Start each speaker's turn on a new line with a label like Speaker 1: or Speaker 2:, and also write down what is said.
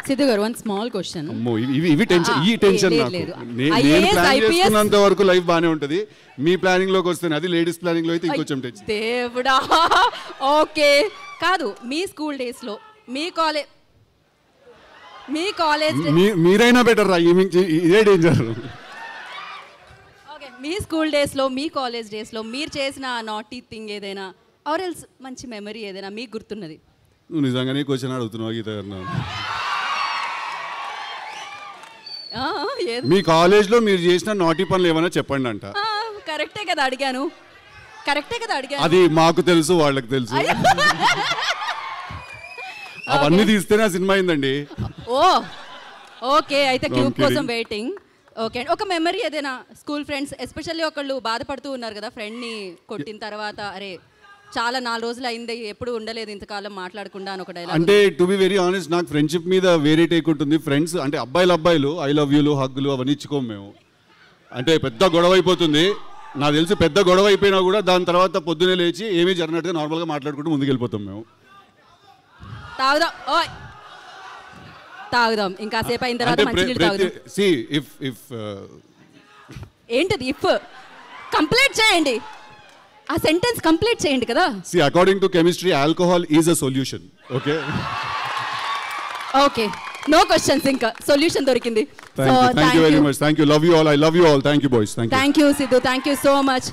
Speaker 1: సిద్ధు గారు one small question.
Speaker 2: ఇవి tension, ఈ టెన్షన్ నాకు. నేను ప్లాన్ చేసుకున్నంత వరకు లైఫ్ బాగానే ఉంటుంది. మీ ప్లానింగ్ లోకి వస్తే అది లేడీస్ ప్లానింగ్ లో అయితే ఇంకొంచెం టెన్షన్.
Speaker 1: దేవుడా. ఓకే కాదు, మీ స్కూల్ డేస్ లో మీ కాలేజ్
Speaker 2: మీరైనా బెటర్ రా, ఇదే డేంజర్.
Speaker 1: ఓకే, మీ స్కూల్ డేస్ లో మీ కాలేజ్ డేస్ లో మీరు చేసిన నాటీ థింగ్ ఏదైనా ఆర్ ఎల్స్ మంచి మెమరీ ఏదైనా మీకు గుర్తున్నది?
Speaker 2: నువ్వు నిజంగానే క్వశ్చన్ అడుగుతున్నావు గీత గారు. మీ కాలేజ్లో మీరు చేసిన నాటి పనులు ఏమైనా చెప్పండి అంట.
Speaker 1: కరెక్టే కదా అడిగాను.
Speaker 2: అది మాకు తెలుసు, వాళ్ళకి తెలుసు. అవన్నీ తీస్తేనే ఆ సినిమా అయిందండి.
Speaker 1: ఓకే అయితే క్యూబ్ కోసం వెయిటింగ్. ఓకే, ఒక మెమరీ ఏదైనా స్కూల్ ఫ్రెండ్స్ ఎస్పెషల్లీ ఒకళ్ళు బాధపడుతూ ఉన్నారు కదా ఫ్రెండ్ని కొట్టిన తర్వాత, అరే చాలా 4 రోజులు అయింది ఎప్పుడు ఉండలేదు ఇంతకాలం మాట్లాడకుండా అని ఒక డైలాగ్.
Speaker 2: అంటే టు బి వెరీ ఆనెస్ట్, నాకు ఫ్రెండ్షిప్ మీద వేరే టేక్ ఉంటుంది. ఫ్రెండ్స్ అంటే అబ్బాయిలు ఐ లవ్ యూలు హగ్గులు అవన్నీ ఇచ్చుకోము మేము. అంటే పెద్ద గొడవ అయిపోతుంది నాకు తెలిసి. పెద్ద గొడవ అయిపోయినా కూడా దాని తర్వాత పొద్దునే లేచి ఏమీ జరిగినట్టుగా నార్మల్గా మాట్లాడుకుంటూ ముందుకెళ్ళిపోతాం మేము.
Speaker 1: తాగుదాం ఇంకా సేపు అయిన తర్వాత మంచినీళ్ళు తాగుదాం. ఏంటిది ఇఫ్? కంప్లీట్ చేయండి, ఆ సెంటెన్స్ కంప్లీట్ చేయండి కదా.
Speaker 2: According to chemistry alcohol is a solution.
Speaker 1: Okay no questions, ఇంకా సొల్యూషన్ దొరికింది.
Speaker 2: Thank you very much. Thank you. Love you all. I love you all. Thank you boys.
Speaker 1: Thank you Sidhu. Thank you so much.